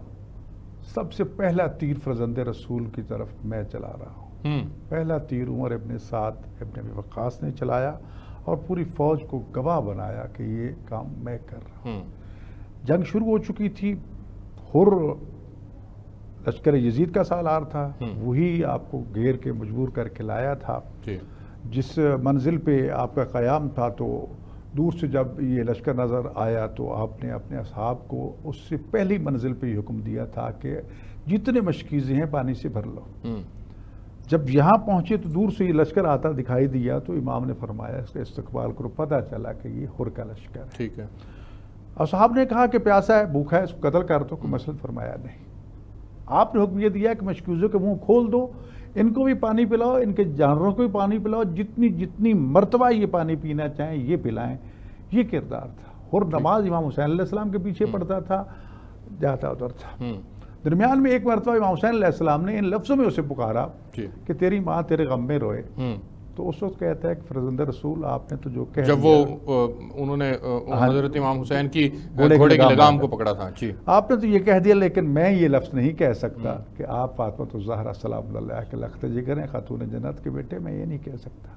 سب سے پہلا تیر فرزند رسول کی طرف میں چلا رہا ہوں. پہلا تیر عمر ابن سعد ابن وقاص نے چلایا اور پوری فوج کو گواہ بنایا کہ یہ کام میں کر رہا ہوں. جنگ شروع ہو چکی تھی، حر لشکر یزید کا سالار تھا، وہی آپ کو گھیر کے مجبور کر کے لایا تھا. جس منزل پہ آپ کا قیام تھا تو دور سے جب یہ لشکر نظر آیا تو آپ نے اپنے اصحاب کو اس سے پہلی منزل پہ یہ حکم دیا تھا کہ جتنے مشکیزیں ہیں پانی سے بھر لو. جب یہاں پہنچے تو دور سے یہ لشکر آتا دکھائی دیا تو امام نے فرمایا اس کا استقبال کرو. پتہ چلا کہ یہ حر کا لشکر ہے. ٹھیک ہے. اصحاب نے کہا کہ پیاسا ہے، بھوکھا ہے، اس کو قتل کر دو. کوئی مسئلہ فرمایا نہیں. آپ نے حکم یہ دیا کہ مشکوزوں کے منہ کھول دو، ان کو بھی پانی پلاؤ، ان کے جانوروں کو بھی پانی پلاؤ، جتنی مرتبہ یہ پانی پینا چاہیں یہ پلائیں. یہ کردار تھا. اور نماز امام حسین علیہ السلام کے پیچھے پڑھتا تھا، جاتا ادھر تھا. درمیان میں ایک مرتبہ امام حسین علیہ السلام نے ان لفظوں میں اسے پکارا کہ تیری ماں تیرے غم میں روئے. تو اس وقت کہتا ہے کہ فرزند رسول آپ نے تو جو کہہ جب وہ انہوں نے حضرت امام حسین کی گھوڑے کی لگام کو پکڑا تھا، جی آپ نے تو یہ کہہ دیا، لیکن میں یہ لفظ نہیں کہہ سکتا کہ آپ فاطمہ الزہرا سلام اللہ کے لخت جگر ہیں، خاتون جنت کے بیٹے، میں یہ نہیں کہہ سکتا.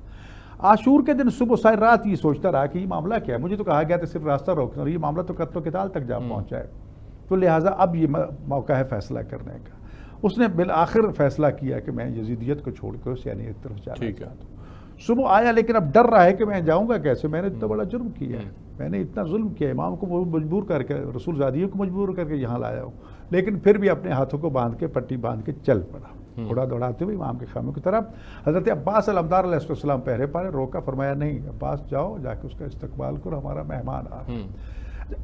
عاشور کے دن صبح ساری رات یہ سوچتا رہا کہ یہ معاملہ کیا ہے. مجھے تو کہا گیا تھا صرف راستہ روکنا، اور یہ معاملہ تو قتل و قتال تک جا پہنچا ہے. تو لہٰذا اب یہ موقع ہے فیصلہ کرنے کا. اس نے بالآخر فیصلہ کیا کہ میں یزیدیت کو چھوڑ کر اسیانی ایک طرف جانا چاہتا ہوں. صبح آیا لیکن اب ڈر رہا ہے کہ میں جاؤں گا کیسے، میں نے اتنا بڑا جرم کیا ہے، میں نے اتنا ظلم کیا، امام کو مجبور کر کے، رسول زادیوں کو مجبور کر کے یہاں لایا ہوں. لیکن پھر بھی اپنے ہاتھوں کو باندھ کے پٹی باندھ کے چل پڑا، گھوڑا دوڑاتے ہوئے امام کے خیمے کی طرف. حضرت عباس علمدار علیہ السلام پہرے پارے روکا، فرمایا نہیں عباس جاؤ، جا کے اس کا استقبال کرو، ہمارا مہمان آ رہا ہے.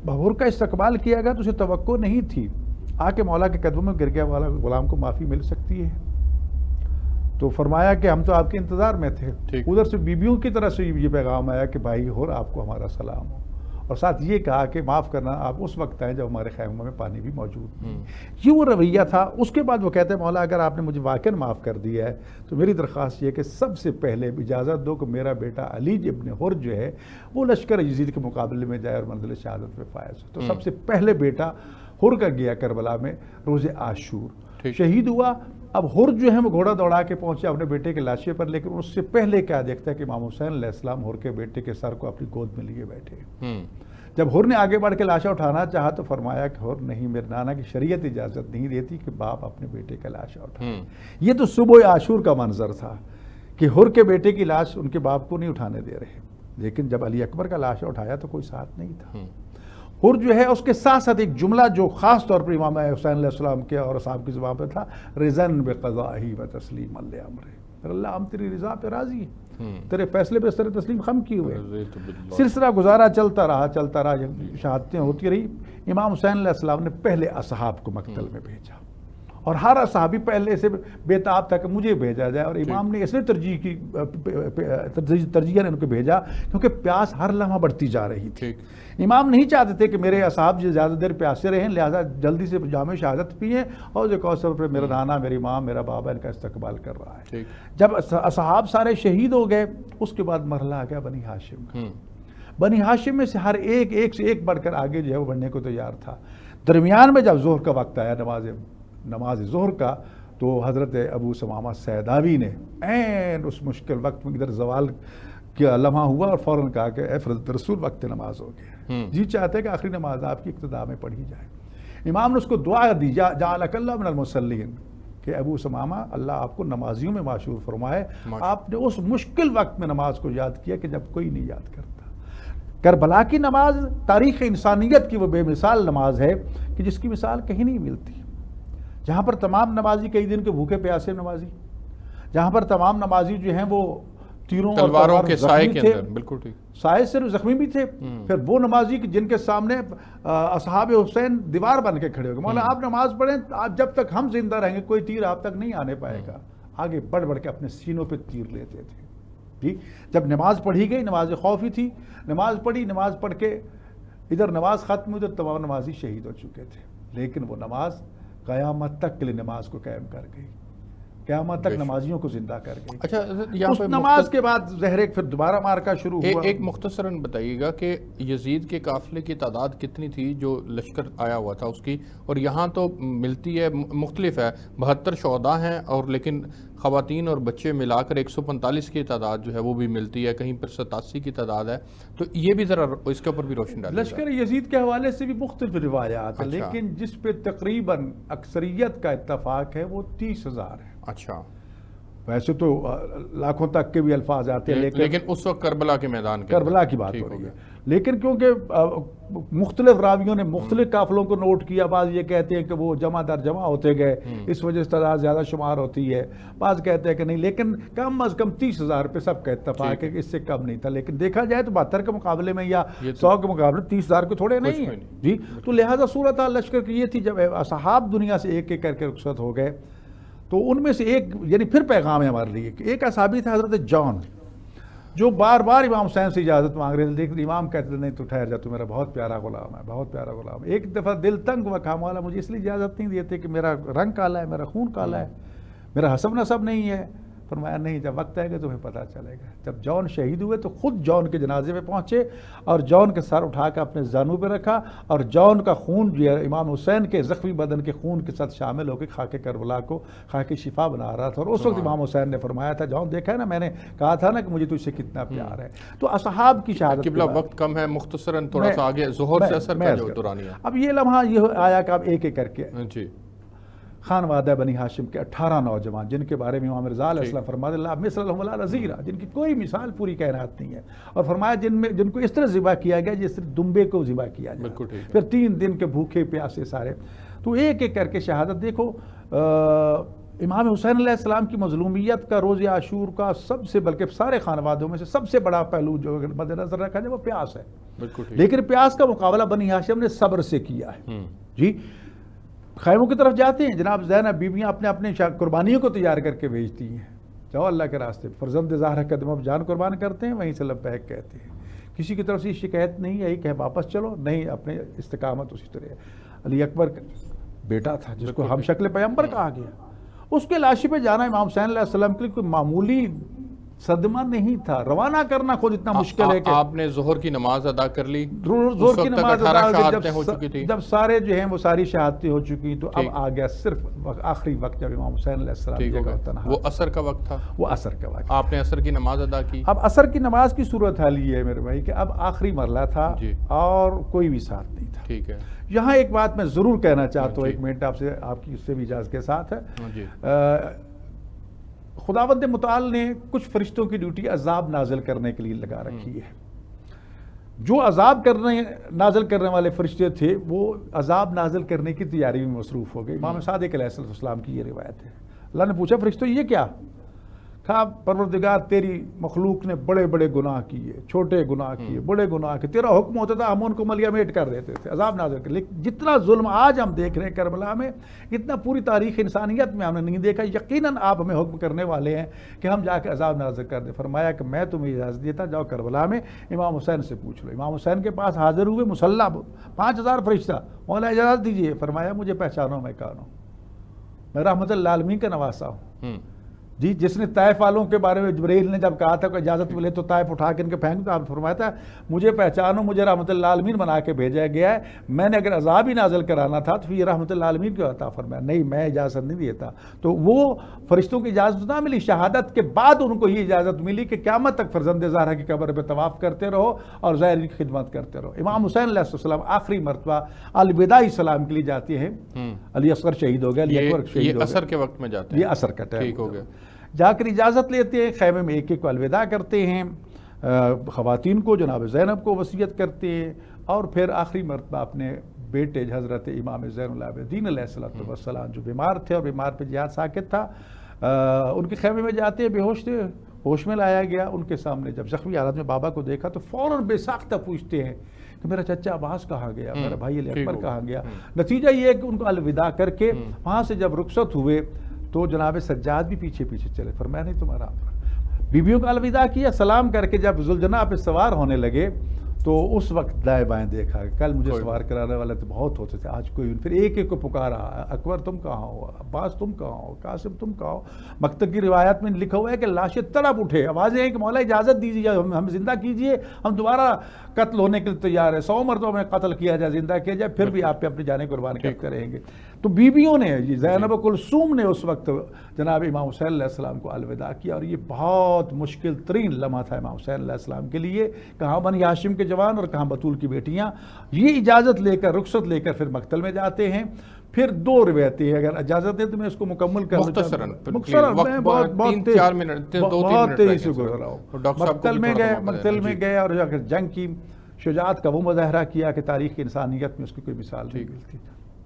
حر کا استقبال کیا گیا تو اسے توقع نہیں تھی آ کے مولا کے قدموں میں گر گیا، والا غلام کو معافی مل سکتی ہے؟ تو فرمایا کہ ہم تو آپ کے انتظار میں تھے. ادھر سے بیبیوں کی طرف سے یہ پیغام آیا کہ بھائی ہور آپ کو ہمارا سلام ہو، اور ساتھ یہ کہا کہ معاف کرنا آپ اس وقت آئیں جب ہمارے خیموں میں پانی بھی موجود نہیں. یہ وہ رویہ تھا. اس کے بعد وہ کہتے ہیں مولا اگر آپ نے مجھے واقعا معاف کر دیا ہے تو میری درخواست یہ کہ سب سے پہلے اجازت دو کہ میرا بیٹا علی ابن حر جو ہے وہ لشکر یزید کے مقابلے میں جائے اور منزل شہادت میں فائز ہو. تو سب سے پہلے بیٹا حر کا گیا کربلا میں روز عاشور، شہید ہوا. اب حر جو ہے وہ گھوڑا دوڑا کے پہنچے اپنے بیٹے کے لاشے پر، لیکن اس سے پہلے کیا دیکھتا ہے کہ امام حسین علیہ السلام حر کے بیٹے کے سر کو اپنی گود میں لیے بیٹھے. جب حر نے آگے بڑھ کے لاشا اٹھانا چاہا تو فرمایا کہ حر نہیں، میرے نانا کی شریعت اجازت نہیں دیتی کہ باپ اپنے بیٹے کا لاشا اٹھائے. یہ تو صبح عاشور کا منظر تھا کہ حر کے بیٹے کی لاش ان کے باپ کو نہیں اٹھانے دے رہے، لیکن جب علی اکبر کا لاشا اٹھایا تو کوئی ساتھ نہیں تھا. حر جو ہے اس کے ساتھ ساتھ ایک جملہ جو خاص طور پر امام حسین علیہ السلام کے اور اصحاب کی زبان پہ تھا، رضن بقضائہ و تسلیم لامرہ، اللہ ہم تیری رضا پہ راضی ہیں، تیرے فیصلے پہ سر تسلیم خم کیے ہوئے. سلسلہ گزارا چلتا رہا، شہادتیں ہوتی رہی. امام حسین علیہ السلام نے پہلے اصحاب کو مقتل میں بھیجا، اور ہر صحابی پہلے سے بے تاب تھا کہ مجھے بھیجا جائے، اور امام نے اس لیے ترجیح نے ان کو بھیجا کیونکہ پیاس ہر لمحہ بڑھتی جا رہی تھی. امام نہیں چاہتے تھے کہ میرے اصحاب زیادہ دیر پیاسے رہیں، لہذا جلدی سے جام شہادت پئیں اور جو کوثر پہ میرا نانا، میری ماں، میرا بابا ان کا استقبال کر رہا ہے. جب اصحاب سارے شہید ہو گئے اس کے بعد مرحلہ آ گیا بنی ہاشم کا. بنی ہاشم میں سے ہر ایک سے ایک بڑھ کر آگے جو ہے وہ بڑھنے کو تیار تھا. درمیان میں جب ظہر کا وقت آیا، نماز ظہر کا، تو حضرت ابو ثمامہ سیداوی نے عین اس مشکل وقت میں ادھر زوال کیا لمحہ ہوا اور فوراً کہا کہ اے فرزند رسول وقت نماز ہو گیا. جی چاہتے کہ آخری نماز آپ کی اقتداء میں پڑھی جائے. امام نے اس کو دعا دی، جعلک اللہ من المصلین، کہ ابو ثمامہ اللہ آپ کو نمازیوں میں معشور فرمائے. آپ نے اس مشکل وقت میں نماز کو یاد کیا کہ جب کوئی نہیں یاد کرتا. کربلا کی نماز تاریخ انسانیت کی وہ بے مثال نماز ہے کہ جس کی مثال کہیں نہیں ملتی، جہاں پر تمام نمازی کئی دن کے بھوکے پیاسے نمازی، جہاں پر تمام نمازی جو ہیں وہ تیروں اور تلواروں کے سائے کے اندر، بالکل ٹھیک، سائے سے زخمی بھی تھے. پھر وہ نمازی جن کے سامنے اصحاب حسین دیوار بن کے کھڑے ہو گئے، مولا آپ نماز پڑھیں، آپ جب تک ہم زندہ رہیں گے کوئی تیر آپ تک نہیں آنے پائے گا. آگے بڑھ بڑھ کے اپنے سینوں پہ تیر لیتے تھے. ٹھیک، جب نماز پڑھی گئی، نماز خوف ہی تھی، نماز پڑھی، نماز پڑھ کے ادھر نماز ختم ہوئی تو تمام نمازی شہید ہو چکے تھے. لیکن وہ نماز قیامت تک کے لیے نماز کو قائم کر گئی، قیامت تک نمازیوں کو زندہ کر گئی. اچھا، اس نماز کے بعد زہر پھر دوبارہ مارکا شروع ہوا. ایک مختصراً بتائیے گا کہ یزید کے قافلے کی تعداد کتنی تھی جو لشکر آیا ہوا تھا اس کی؟ اور یہاں تو ملتی ہے مختلف ہے، 72 شہداء ہیں، اور لیکن خواتین اور بچے ملا کر 145 کی تعداد جو ہے وہ بھی ملتی ہے، کہیں پر 87 کی تعداد ہے. تو یہ بھی ذرا اس کے اوپر بھی روشن ڈالیں. لشکر یزید کے حوالے سے بھی مختلف روایات ہیں، لیکن جس پہ تقریباً اکثریت کا اتفاق ہے وہ 30,000 ہے. اچھا، ویسے تو لاکھوں تک کے بھی الفاظ آتے ہیں، لیکن اس وقت کربلا کے میدان کربلا کی بات ہو رہی ہے. لیکن کیونکہ مختلف راویوں نے مختلف قافلوں کو نوٹ کیا، بعض یہ کہتے ہیں کہ وہ جمع در جمع ہوتے گئے، اس وجہ سے تعداد زیادہ شمار ہوتی ہے، بعض کہتے ہیں کہ نہیں، لیکن کم از کم 30,000 پہ سب کا اتفاق ہے کہ اس سے کم نہیں تھا. لیکن دیکھا جائے تو 72 کے مقابلے میں یا 100 کے مقابلے 30,000 کو تھوڑے نہیں ہیں. جی، تو لہٰذا صورت لشکر کی یہ تھی، جب اصحاب دنیا سے ایک ایک کر کے رخصت ہو گئے تو ان میں سے ایک، یعنی پھر پیغام ہے ہمارے لیے، ایک اصحابی تھا حضرت جان، جو بار بار امام حسین سے اجازت مانگ رہے تھے، لیکن امام کہتے تھے نہیں تو ٹھہر جا، تو میرا بہت پیارا غلام ہے، بہت پیارا غلام ہے. ایک دفعہ دل تنگ ہوا، کہا مولا مجھے اس لیے اجازت نہیں دیتے کہ میرا رنگ کالا ہے، میرا خون کالا ہے، میرا حسب نسب نہیں ہے. فرمایا نہیں، جب وقت آئے گا تمہیں پتہ چلے گا. جب جان شہید ہوئے تو خود جان کے جنازے پہ پہنچے اور جان کے سر اٹھا کے اپنے زانو پہ رکھا، اور جان کا خون جو ہے امام حسین کے زخمی بدن کے خون کے ساتھ شامل ہو کے خاک کربلا کو خاک شفا بنا رہا تھا. اور اس وقت امام حسین نے فرمایا تھا، جان دیکھا ہے نا، میں نے کہا تھا نا کہ مجھے تجھ سے کتنا پیار ہے. تو اصحاب کی شہادت قبلہ وقت کم ہے، مختصراً تھوڑا سا آگے ظہر سے اثر کا جو دورانیہ. اب یہ لمحہ یہ آیا کہ اب ایک ایک کر کے جی خانوادہ بنی ہاشم کے 18 نوجوان، جن کے بارے میں امام رضا علیہ السلام فرماتے اللہ مثل لهم لا نظیر، جن کی کوئی مثال پوری کائنات نہیں ہے. اور فرمایا جن کو اس طرح ذبح کیا گیا جس طرح دمبے کو ذبح کیا گیا. پھر 3 دن کے بھوکے پیاسے سارے. تو ایک ایک کر کے شہادت. دیکھو امام حسین علیہ السلام کی مظلومیت کا روز عاشور کا سب سے، بلکہ سارے خانوادوں میں سے سب سے بڑا پہلو جو مد نظر رکھا جائے وہ پیاس ہے. لیکن پیاس کا مقابلہ بنی ہاشم نے صبر سے کیا ہے. جی، خیموں کی طرف جاتے ہیں، جناب زینب بیویاں اپنے اپنے قربانیوں کو تیار کر کے بھیجتی ہیں، جاؤ اللہ کے راستے، فرزند زہرا قدم اب جان قربان کرتے ہیں، وہیں سے لبیک کہتے ہیں۔ کسی کی طرف سے شکایت نہیں آئی کہ واپس چلو، نہیں، اپنے استقامت اسی طرح۔ علی اکبر بیٹا تھا جس کو ہم شکل پیغمبر کہا گیا، اس کے لاشی پہ جانا امام حسین علیہ السلام کے لیے کوئی معمولی صدمہ نہیں تھا، روانہ کرنا خود اتنا مشکل ہے کہ آپ نے ظہر کی نماز ادا کر لی، زور کی نماز ادا شہادتیں ہو چکی تھی، جب سارے جو ہیں وہ ساری شہادتیں ہو چکی، تو اب آ گیا صرف آخری وقت جب امام حسین علیہ السلام وہ عصر کا وقت تھا، وہ عصر کا وقت، آپ نے عصر کی نماز ادا کی۔ اب عصر کی نماز کی صورت حال یہ ہے میرے بھائی کہ اب آخری مرحلہ تھا اور کوئی بھی ساتھ نہیں تھا۔ ٹھیک ہے، یہاں ایک بات میں ضرور کہنا چاہتا ہوں، ایک منٹ آپ سے، آپ کی اس سے بھی اجازت کے ساتھ ہے۔ خداوند متعال نے کچھ فرشتوں کی ڈیوٹی عذاب نازل کرنے کے لیے لگا رکھی ہے۔ جو عذاب نازل کرنے والے فرشتے تھے وہ عذاب نازل کرنے کی تیاری میں مصروف ہو گئے۔ امام صادق علیہ السلام کی یہ روایت ہے۔ اللہ نے پوچھا فرشتوں یہ کیا؟ کہا پروردگار تیری مخلوق نے بڑے بڑے گناہ کیے، چھوٹے گناہ کیے، بڑے گناہ کیے، تیرا حکم ہوتا تھا ہم ان کو ملیامیٹ کر دیتے تھے، عذاب نازل کر۔ لیکن جتنا ظلم آج ہم دیکھ رہے ہیں کربلا میں، اتنا پوری تاریخ انسانیت میں ہم نے نہیں دیکھا۔ یقیناً آپ ہمیں حکم کرنے والے ہیں کہ ہم جا کے عذاب نازل کر دیں۔ فرمایا کہ میں تمہیں اجازت دیتا، جاؤ کربلا میں امام حسین سے پوچھ لو۔ امام حسین کے پاس حاضر ہوئے مسلح 5000 فرشتہ، مولا اجازت دیجیے۔ فرمایا مجھے پہچانو میں کون ہوں، میں رحمت للعالمین کا نواسا ہوں۔ جی، جس نے طائف والوں کے بارے میں جبرائیل نے جب کہا تھا کہ اجازت ملے تو طائف اٹھا کے ان کے پھینک دو، آپ فرمایا تھا مجھے پہچانو، مجھے رحمت للعالمین بنا کے بھیجا گیا ہے، میں نے اگر عذاب ہی نازل کرانا تھا تو پھر یہ رحمت للعالمین کیوں عطا فرمایا؟ نہیں، میں اجازت نہیں دیتا۔ تو وہ فرشتوں کی اجازت نہ ملی، شہادت کے بعد ان کو یہ اجازت ملی کہ قیامت تک فرزند زہرا کی قبر پہ طواف کرتے رہو اور زائرین کی خدمت کرتے رہو۔ امام حسین علیہ السلام آخری مرتبہ الوداعی سلام کے لیے جاتی ہیں۔ علی اصغر شہید ہو گیا، علی اکبر شہید ہو گیا، عصر کے وقت میں جاتے ہیں، یہ عصر کا ٹائم ٹھیک ہو گیا۔ جا کر اجازت لیتے ہیں، خیمے میں ایک ایک کو الوداع کرتے ہیں، خواتین کو جناب زینب کو وصیت کرتے ہیں، اور پھر آخری مرتبہ اپنے بیٹے حضرت امام زین العابدین علیہ السلام جو بیمار تھے اور بیمار پہ جہاد ساکت تھا، ان کے خیمے میں جاتے ہیں، بے ہوش تھے، ہوش میں لایا گیا۔ ان کے سامنے جب زخمی حالت میں بابا کو دیکھا تو فوراً بے ساختہ پوچھتے ہیں کہ میرا چچا عباس کہاں گیا، میرا بھائی علی اکبر کہاں گیا۔ نتیجہ یہ ہے کہ ان کو الوداع کر کے وہاں سے جب رخصت ہوئے تو جناب سجاد بھی پیچھے پیچھے چلے، فرمایا نہیں تمہارا بیویوں کا الوداع کیا، سلام کر کے جب ذوالجناح پہ سوار ہونے لگے تو اس وقت دائیں بائیں دیکھا، کل مجھے سوار کرانے والے تو بہت ہوتے تھے، آج کوئی، پھر ایک ایک کو پکارا، اکبر تم کہاں ہو، عباس تم کہاں ہو، قاسم تم کہاں ہو۔ مکتب کی روایت میں لکھا ہوا ہے کہ لاشیں تڑپ اٹھے، آوازیں ہیں کہ مولا اجازت دیجیے، ہم زندہ کیجیے، ہم دوبارہ قتل ہونے کے لیے تیار ہیں، 100 مرتبہ میں قتل کیا جائے، زندہ کیا جائے، پھر بھی آپ پہ اپنی جانیں قربان کرتے رہیں گے۔ تو بیویوں نے، زینب کلثوم نے اس وقت جناب امام حسین علیہ السلام کو الوداع کیا، اور یہ بہت مشکل ترین لمحہ تھا امام حسین علیہ السلام کے لیے۔ کہاں بنی ہاشم کے جوان اور کہاں بطول کی بیٹیاں، یہ اجازت لے کر، رخصت لے کر پھر مقتل میں جاتے ہیں۔ پھر دو روایتیں ہیں، اگر اجازت ہے تو میں اس کو مکمل کرنا مختصراً میں بہت تیزی سے گزر رہا ہوں۔ مقتل میں گئے اور جنگ کی شجاعت کا وہ مظاہرہ کیا کہ تاریخ انسانیت میں اس کی کوئی مثال نہیں ملتی۔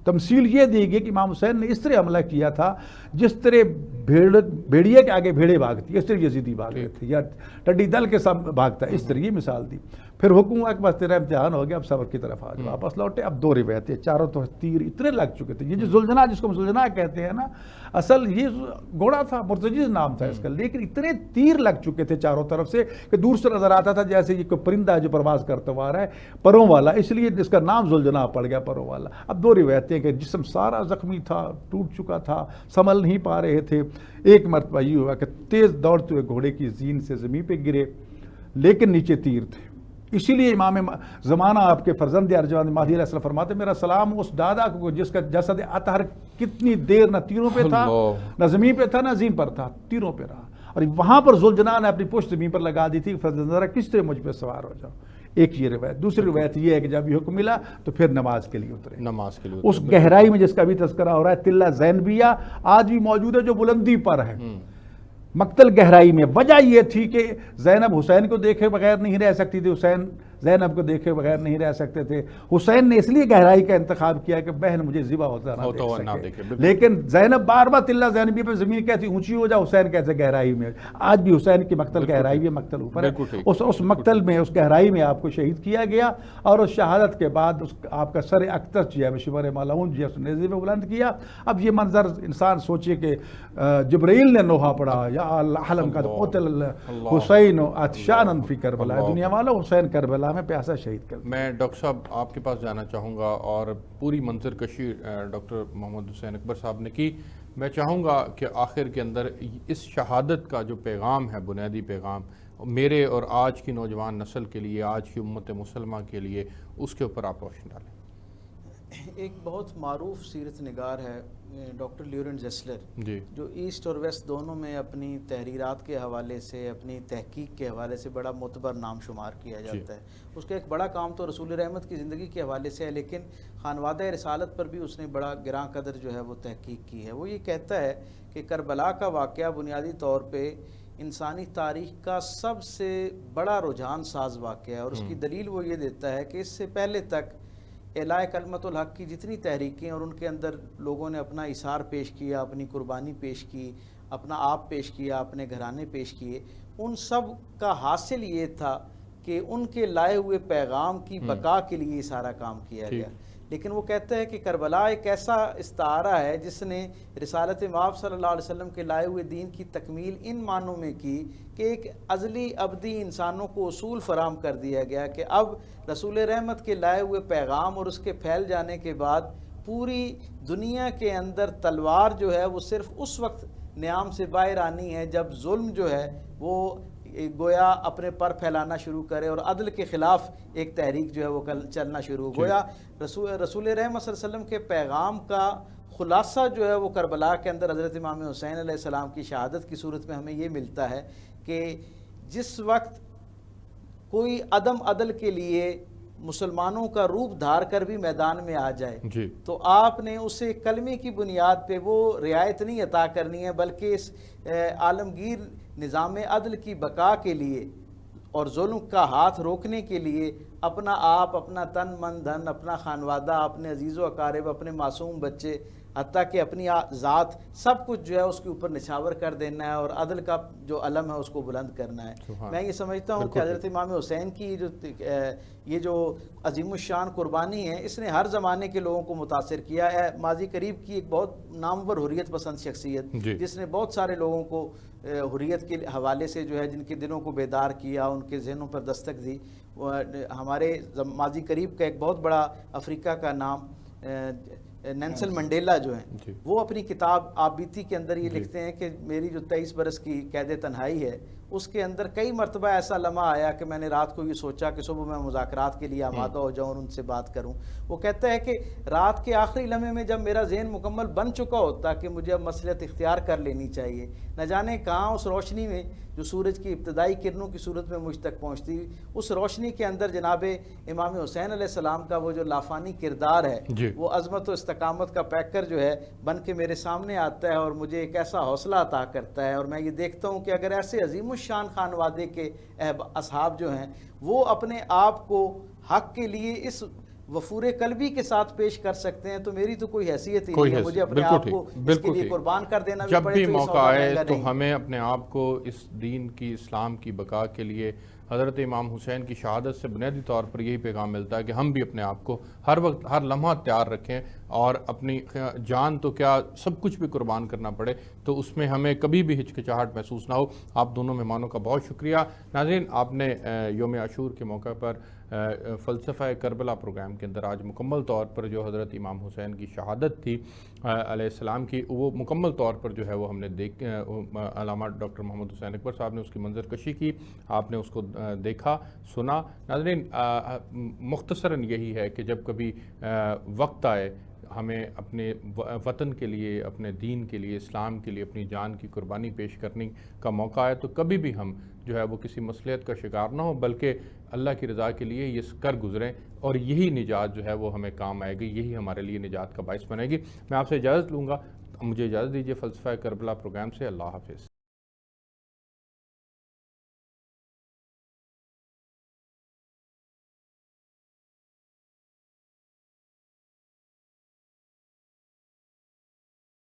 تمثیل یہ دی گئی کہ امام حسین نے اس طرح حملہ کیا تھا جس طرح بھیڑیے کے آگے بھیڑے بھاگتی، اس طرح یزیدی بھاگ رہے تھے، یا ٹڈی دل کے ساتھ بھاگتا، اس طرح یہ مثال دی۔ پھر حکم ہوا کہ بس تیرا امتحان ہو گیا، اب صبر کی طرف آ جاؤ، واپس لوٹے۔ اب دو روایتیں، چاروں تو تیر اتنے لگ چکے تھے۔ یہ جو ذوالجناح، جس کو ہم ذوالجناح کہتے ہیں نا، اصل یہ گھوڑا تھا، مرتجز نام تھا اس کا، لیکن اتنے تیر لگ چکے تھے چاروں طرف سے کہ دور سے نظر آتا تھا جیسے یہ کوئی پرندہ ہے جو پرواز کرتا ہوا رہا ہے، پروں والا، اس لیے اس کا نام ذوالجناح پڑ گیا، پروں والا۔ اب دو روایتیں کہ جسم سارا زخمی تھا، ٹوٹ چکا تھا، سنبھل نہیں پا رہے تھے۔ ایک مرتبہ یہ ہوا کہ تیز دوڑتے ہوئے گھوڑے کی زین سے زمین پہ گرے، لیکن نیچے تیر تھے۔ اسی لیے امام زمانہ آپ کے فرزند ارجمند مہدی علیہ السلام فرماتے میرا سلام اس دادا کو جس کا جسد اطہر کتنی دیر نہ تیروں پہ تھا، نہ زمین پہ تھا، نہ زین پر تھا، تیروں پہ رہا، اور وہاں پر ذوالجناح نے اپنی پشت زمین پر لگا دی تھی، ذرا کس طرح مجھ پہ سوار ہو جاؤ۔ ایک یہ روایت۔ دوسری روایت یہ ہے کہ جب یہ حکم ملا تو پھر نماز کے لیے اترے، نماز کے لیے اس گہرائی میں جس کا بھی تذکرہ ہو رہا ہے، تلہ زینبیہ آج بھی موجود ہے جو بلندی پر ہے، مقتل گہرائی میں۔ وجہ یہ تھی کہ زینب حسین کو دیکھے بغیر نہیں رہ سکتی تھی، حسین زینب کو دیکھے بغیر نہیں رہ سکتے تھے. حسین نے اس لیے گہرائی کا انتخاب کیا کہ بہن مجھے ذبح ہوتا نہ دیکھ سکے. لیکن زینب بار بار تلہ زینبی پہ زمین کہتی اونچی ہو جا, حسین کیسے گہرائی میں. آج بھی حسین کی مقتل گہرائی میں, مقتل اوپر ہے. اس مقتل میں, اس گہرائی میں آپ کو شہید کیا گیا, اور اس شہادت کے بعد آپ کا سر اقدس جو ہے مشور ملعون جو ہے اس نے نیزے پہ بلند کیا. اب یہ منظر انسان سوچے کہ جبرائیل نے نوحہ پڑھا, یا علم قد قتل حسین عطشانا فی کربلا. دنیا والوں, حسین کربلا میں پیاسا شہید کر. میں ڈاکٹر صاحب آپ کے پاس جانا چاہوں گا, اور پوری منظر کشی ڈاکٹر محمد حسین اکبر صاحب نے کی. میں چاہوں گا کہ آخر کے اندر اس شہادت کا جو پیغام ہے, بنیادی پیغام میرے اور آج کی نوجوان نسل کے لیے, آج کی امت مسلمہ کے لیے, اس کے اوپر آپ روشنی ڈالیں. ایک بہت معروف سیرت نگار ہے ڈاکٹر لیورنٹ زیسلر, جو ایسٹ اور ویسٹ دونوں میں اپنی تحریرات کے حوالے سے, اپنی تحقیق کے حوالے سے بڑا معتبر نام شمار کیا جاتا ہے. اس کا ایک بڑا کام تو رسول رحمت کی زندگی کے حوالے سے ہے, لیکن خانوادہ رسالت پر بھی اس نے بڑا گراں قدر جو ہے وہ تحقیق کی ہے. وہ یہ کہتا ہے کہ کربلا کا واقعہ بنیادی طور پہ انسانی تاریخ کا سب سے بڑا رجحان ساز واقعہ ہے, اور اس کی دلیل وہ یہ دیتا ہے کہ اس سے پہلے تک اعلاء کلمت الحق کی جتنی تحریکیں اور ان کے اندر لوگوں نے اپنا اثار پیش کیا, اپنی قربانی پیش کی, اپنا آپ پیش کیا, اپنے گھرانے پیش کیے, ان سب کا حاصل یہ تھا کہ ان کے لائے ہوئے پیغام کی بقا کے لیے یہ سارا کام کیا گیا. لیکن وہ کہتا ہے کہ کربلا ایک ایسا استعارہ ہے جس نے رسالت مآب صلی اللہ علیہ وسلم کے لائے ہوئے دین کی تکمیل ان معنوں میں کی کہ ایک ازلی ابدی انسانوں کو اصول فراہم کر دیا گیا کہ اب رسول رحمت کے لائے ہوئے پیغام اور اس کے پھیل جانے کے بعد پوری دنیا کے اندر تلوار جو ہے وہ صرف اس وقت نیام سے باہر آنی ہے جب ظلم جو ہے وہ گویا اپنے پر پھیلانا شروع کرے اور عدل کے خلاف ایک تحریک جو ہے وہ چلنا شروع ہو. گویا رسول رحمت صلی اللہ علیہ وسلم کے پیغام کا خلاصہ جو ہے وہ کربلا کے اندر حضرت امام حسین علیہ السلام کی شہادت کی صورت میں ہمیں یہ ملتا ہے کہ جس وقت کوئی عدم عدل کے لیے مسلمانوں کا روپ دھار کر بھی میدان میں آ جائے تو آپ نے اسے کلمے کی بنیاد پہ وہ رعایت نہیں عطا کرنی ہے, بلکہ اس عالمگیر نظام عدل کی بقا کے لیے اور ظلم کا ہاتھ روکنے کے لیے اپنا آپ, اپنا تن من دھن, اپنا خانوادہ, اپنے عزیز و اقارب, اپنے معصوم بچے, حتیٰ کہ اپنی ذات, سب کچھ جو ہے اس کے اوپر نچھاور کر دینا ہے اور عدل کا جو علم ہے اس کو بلند کرنا ہے. میں یہ سمجھتا ہوں کہ حضرت امام حسین کی یہ جو عظیم الشان قربانی ہے اس نے ہر زمانے کے لوگوں کو متاثر کیا ہے. ماضی قریب کی ایک بہت نامور حریت پسند شخصیت جس نے بہت سارے لوگوں کو حریت کے حوالے سے جو ہے جن کے دلوں کو بیدار کیا, ان کے ذہنوں پر دستک دی. ہمارے ماضی قریب کا ایک بہت بڑا افریقہ کا نام نیلسن منڈیلا جو ہیں, وہ اپنی کتاب آپ بیتی کے اندر یہ لکھتے ہیں کہ میری جو 23 برس کی قید تنہائی ہے اس کے اندر کئی مرتبہ ایسا لمحہ آیا کہ میں نے رات کو یہ سوچا کہ صبح میں مذاکرات کے لیے آمادہ ہو جاؤں اور ان سے بات کروں. وہ کہتا ہے کہ رات کے آخری لمحے میں جب میرا ذہن مکمل بن چکا ہوتا کہ مجھے اب مصلحت اختیار کر لینی چاہیے, نہ جانے کہاں اس روشنی میں جو سورج کی ابتدائی کرنوں کی صورت میں مجھ تک پہنچتی, اس روشنی کے اندر جناب امام حسین علیہ السلام کا وہ جو لافانی کردار ہے وہ عظمت و استقامت کا پیکر جو ہے بن کے میرے سامنے آتا ہے اور مجھے ایک ایسا حوصلہ عطا کرتا ہے. اور میں یہ دیکھتا ہوں کہ اگر ایسے عظیم الشان خانوادے کے اصحاب جو ہیں وہ اپنے آپ کو حق کے لیے اس وفور قلبی کے ساتھ پیش کر سکتے ہیں تو میری تو کوئی حیثیت ہی نہیں ہے. مجھے اپنے آپ کو اس کے لیے قربان کر دینا بھی پڑے. جب بھی موقع آئے تو ہمیں اپنے آپ کو اس دین کی, اسلام کی بقا کے لیے حضرت امام حسین کی شہادت سے بنیادی طور پر یہی پیغام ملتا ہے کہ ہم بھی اپنے آپ کو ہر وقت, ہر لمحہ تیار رکھیں اور اپنی جان تو کیا سب کچھ بھی قربان کرنا پڑے تو اس میں ہمیں کبھی بھی ہچکچاہٹ محسوس نہ ہو. آپ دونوں مہمانوں کا بہت شکریہ. ناظرین, آپ نے یوم عاشور کے موقع پر فلسفہ کربلا پروگرام کے اندر آج مکمل طور پر جو حضرت امام حسین کی شہادت تھی علیہ السلام کی, وہ مکمل طور پر جو ہے وہ ہم نے علامہ ڈاکٹر محمد حسین اکبر صاحب نے اس کی منظر کشی کی, آپ نے اس کو دیکھا, سنا. ناظرین, مختصراً یہی ہے کہ جب کبھی وقت آئے ہمیں اپنے وطن کے لیے, اپنے دین کے لیے, اسلام کے لیے اپنی جان کی قربانی پیش کرنے کا موقع آئے تو کبھی بھی ہم جو ہے وہ کسی مصلحت کا شکار نہ ہو, بلکہ اللہ کی رضا کے لیے یہ کر گزریں اور یہی نجات جو ہے وہ ہمیں کام آئے گی, یہی ہمارے لیے نجات کا باعث بنے گی. میں آپ سے اجازت لوں گا, مجھے اجازت دیجیے فلسفہ کربلا پروگرام سے. اللہ حافظ.